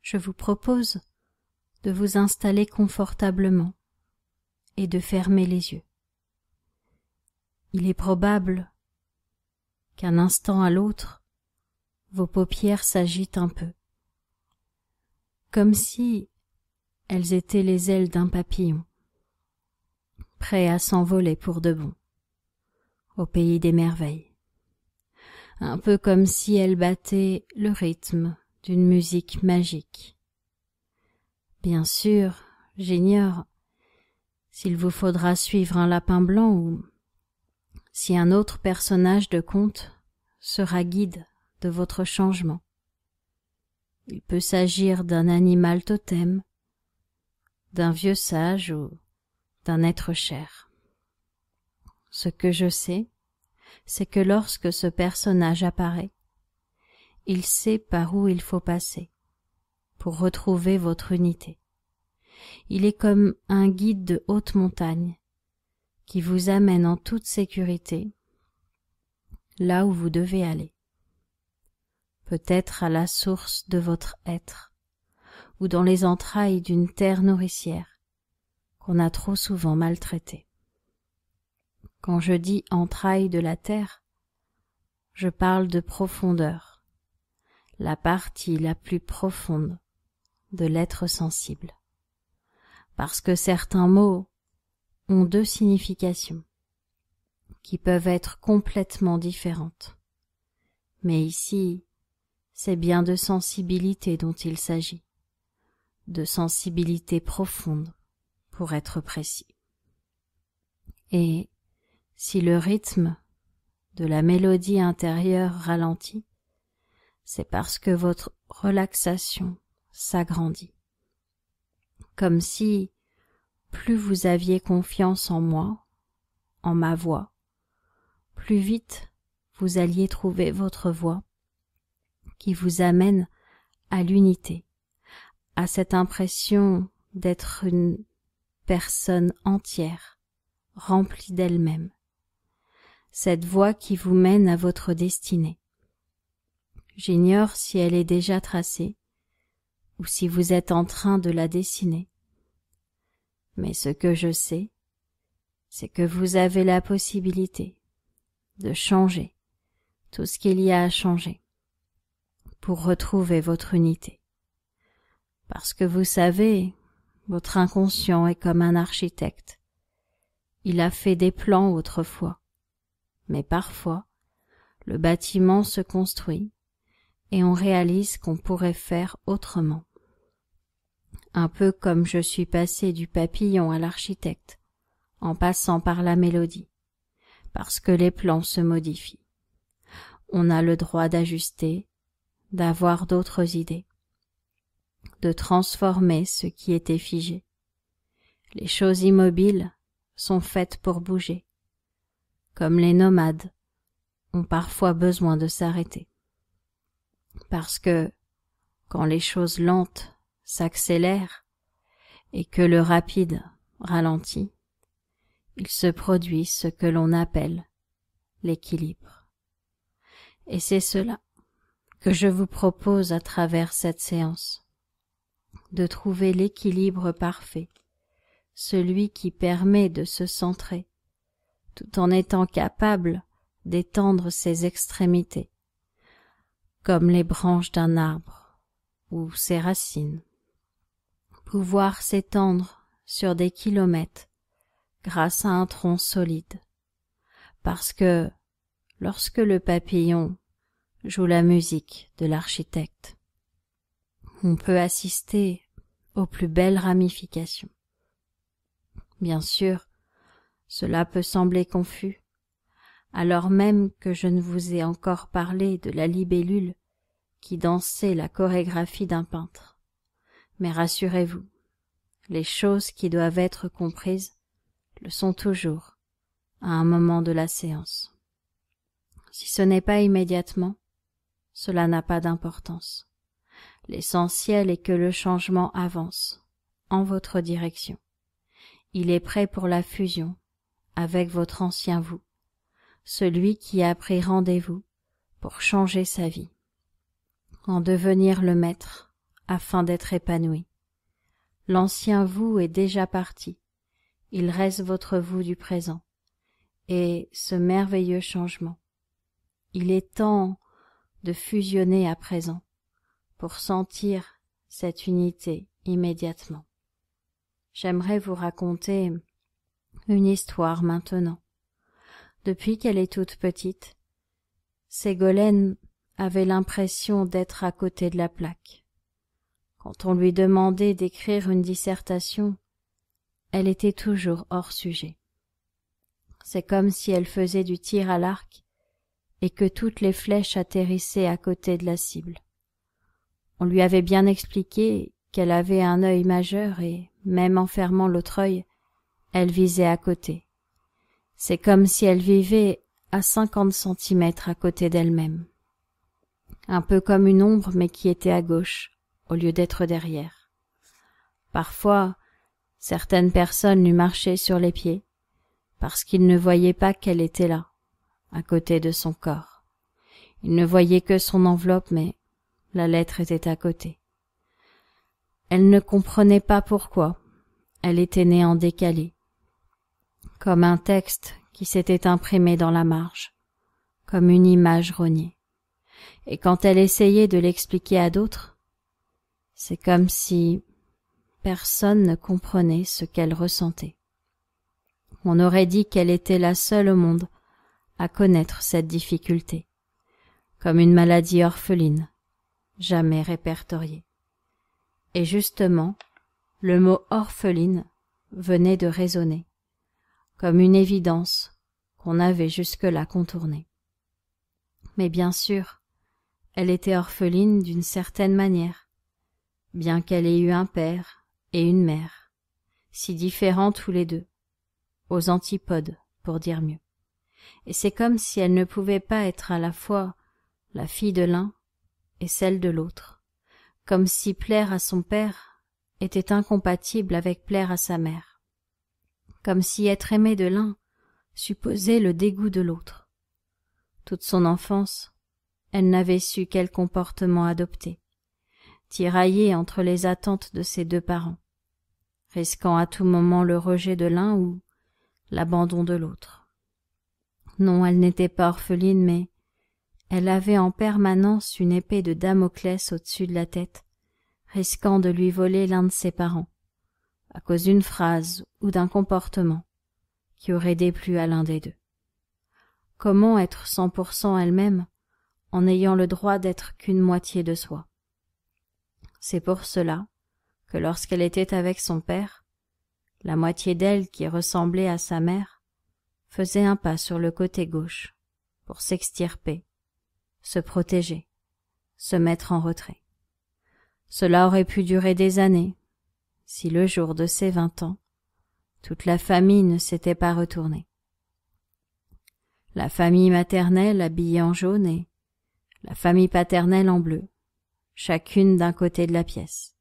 je vous propose de vous installer confortablement et de fermer les yeux. Il est probable qu'un instant à l'autre, vos paupières s'agitent un peu, comme si elles étaient les ailes d'un papillon, prêt à s'envoler pour de bon, au pays des merveilles, un peu comme si elles battaient le rythme d'une musique magique. Bien sûr, j'ignore s'il vous faudra suivre un lapin blanc ou si un autre personnage de conte sera guide de votre changement. Il peut s'agir d'un animal totem, d'un vieux sage ou d'un être cher. Ce que je sais, c'est que lorsque ce personnage apparaît, il sait par où il faut passer pour retrouver votre unité. Il est comme un guide de haute montagne qui vous amène en toute sécurité là où vous devez aller. Peut-être à la source de votre être ou dans les entrailles d'une terre nourricière qu'on a trop souvent maltraitée. Quand je dis entrailles de la terre, je parle de profondeur, la partie la plus profonde de l'être sensible. Parce que certains mots ont deux significations qui peuvent être complètement différentes. Mais ici, c'est bien de sensibilité dont il s'agit, de sensibilité profonde, pour être précis. Et si le rythme de la mélodie intérieure ralentit, c'est parce que votre relaxation s'agrandit. Comme si, plus vous aviez confiance en moi, en ma voix, plus vite vous alliez trouver votre voix qui vous amène à l'unité, à cette impression d'être une personne entière, remplie d'elle-même, cette voie qui vous mène à votre destinée. J'ignore si elle est déjà tracée ou si vous êtes en train de la dessiner, mais ce que je sais, c'est que vous avez la possibilité de changer tout ce qu'il y a à changer pour retrouver votre unité. Parce que vous savez, votre inconscient est comme un architecte. Il a fait des plans autrefois, mais parfois, le bâtiment se construit et on réalise qu'on pourrait faire autrement. Un peu comme je suis passé du papillon à l'architecte, en passant par la mélodie, parce que les plans se modifient. On a le droit d'ajuster, d'avoir d'autres idées, de transformer ce qui était figé. Les choses immobiles sont faites pour bouger, comme les nomades ont parfois besoin de s'arrêter. Parce que, quand les choses lentes s'accélèrent et que le rapide ralentit, il se produit ce que l'on appelle l'équilibre. Et c'est cela que je vous propose à travers cette séance, de trouver l'équilibre parfait, celui qui permet de se centrer, tout en étant capable d'étendre ses extrémités, comme les branches d'un arbre ou ses racines, pouvoir s'étendre sur des kilomètres grâce à un tronc solide, parce que lorsque le papillon joue la musique de l'architecte, on peut assister aux plus belles ramifications. Bien sûr, cela peut sembler confus, alors même que je ne vous ai encore parlé de la libellule qui dansait la chorégraphie d'un peintre. Mais rassurez-vous, les choses qui doivent être comprises le sont toujours à un moment de la séance. Si ce n'est pas immédiatement, cela n'a pas d'importance. L'essentiel est que le changement avance en votre direction. Il est prêt pour la fusion avec votre ancien vous, celui qui a pris rendez-vous pour changer sa vie, en devenir le maître afin d'être épanoui. L'ancien vous est déjà parti, il reste votre vous du présent, et ce merveilleux changement. Il est temps de fusionner à présent, pour sentir cette unité immédiatement. J'aimerais vous raconter une histoire maintenant. Depuis qu'elle est toute petite, Ségolène avait l'impression d'être à côté de la plaque. Quand on lui demandait d'écrire une dissertation, elle était toujours hors sujet. C'est comme si elle faisait du tir à l'arc et que toutes les flèches atterrissaient à côté de la cible. On lui avait bien expliqué qu'elle avait un œil majeur et, même en fermant l'autre œil, elle visait à côté. C'est comme si elle vivait à 50 centimètres à côté d'elle-même. Un peu comme une ombre mais qui était à gauche, au lieu d'être derrière. Parfois, certaines personnes lui marchaient sur les pieds, parce qu'ils ne voyaient pas qu'elle était là, à côté de son corps. Ils ne voyaient que son enveloppe, mais la lettre était à côté. Elle ne comprenait pas pourquoi. Elle était née en décalé, comme un texte qui s'était imprimé dans la marge, comme une image rognée. Et quand elle essayait de l'expliquer à d'autres, c'est comme si personne ne comprenait ce qu'elle ressentait. On aurait dit qu'elle était la seule au monde à connaître cette difficulté, comme une maladie orpheline, jamais répertoriée. Et justement, le mot orpheline venait de résonner, comme une évidence qu'on avait jusque-là contournée. Mais bien sûr, elle était orpheline d'une certaine manière, bien qu'elle ait eu un père et une mère, si différents tous les deux, aux antipodes, pour dire mieux. Et c'est comme si elle ne pouvait pas être à la fois la fille de l'un et celle de l'autre, comme si plaire à son père était incompatible avec plaire à sa mère, comme si être aimée de l'un supposait le dégoût de l'autre. Toute son enfance, elle n'avait su quel comportement adopter, tiraillée entre les attentes de ses deux parents, risquant à tout moment le rejet de l'un ou l'abandon de l'autre. Non, elle n'était pas orpheline, mais elle avait en permanence une épée de Damoclès au-dessus de la tête, risquant de lui voler l'un de ses parents, à cause d'une phrase ou d'un comportement qui aurait déplu à l'un des deux. Comment être 100% elle-même en ayant le droit d'être qu'une moitié de soi? C'est pour cela que lorsqu'elle était avec son père, la moitié d'elle qui ressemblait à sa mère faisait un pas sur le côté gauche pour s'extirper, se protéger, se mettre en retrait. Cela aurait pu durer des années, si le jour de ses 20 ans, toute la famille ne s'était pas retournée. La famille maternelle habillée en jaune et la famille paternelle en bleu, chacune d'un côté de la pièce.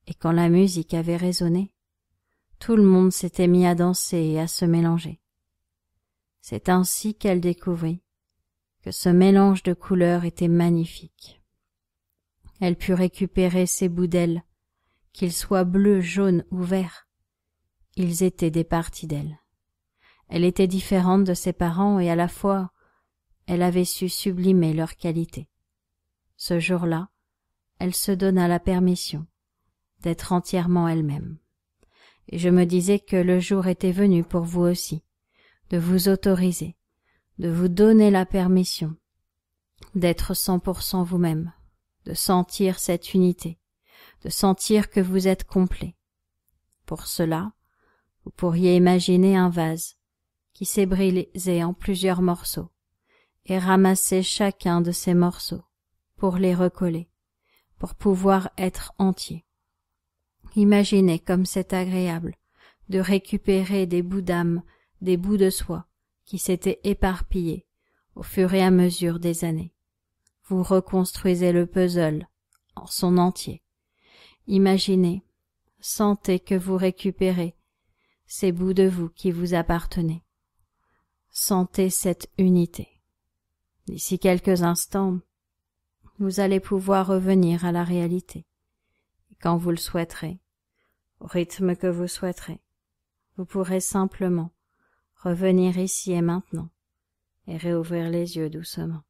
Et quand la musique avait résonné, tout le monde s'était mis à danser et à se mélanger. C'est ainsi qu'elle découvrit que ce mélange de couleurs était magnifique. Elle put récupérer ces bouts d'elle, qu'ils soient bleus, jaunes ou verts. Ils étaient des parties d'elle. Elle était différente de ses parents et à la fois, elle avait su sublimer leurs qualités. Ce jour-là, elle se donna la permission d'être entièrement elle-même. Et je me disais que le jour était venu pour vous aussi, de vous autoriser, de vous donner la permission d'être 100% vous-même, de sentir cette unité, de sentir que vous êtes complet. Pour cela, vous pourriez imaginer un vase qui s'est brisé en plusieurs morceaux et ramasser chacun de ces morceaux pour les recoller, pour pouvoir être entier. Imaginez comme c'est agréable de récupérer des bouts d'âme, des bouts de soi qui s'étaient éparpillés au fur et à mesure des années. Vous reconstruisez le puzzle en son entier. Imaginez, sentez que vous récupérez ces bouts de vous qui vous appartenaient. Sentez cette unité. D'ici quelques instants, vous allez pouvoir revenir à la réalité quand vous le souhaiterez, au rythme que vous souhaiterez, vous pourrez simplement revenir ici et maintenant et réouvrir les yeux doucement.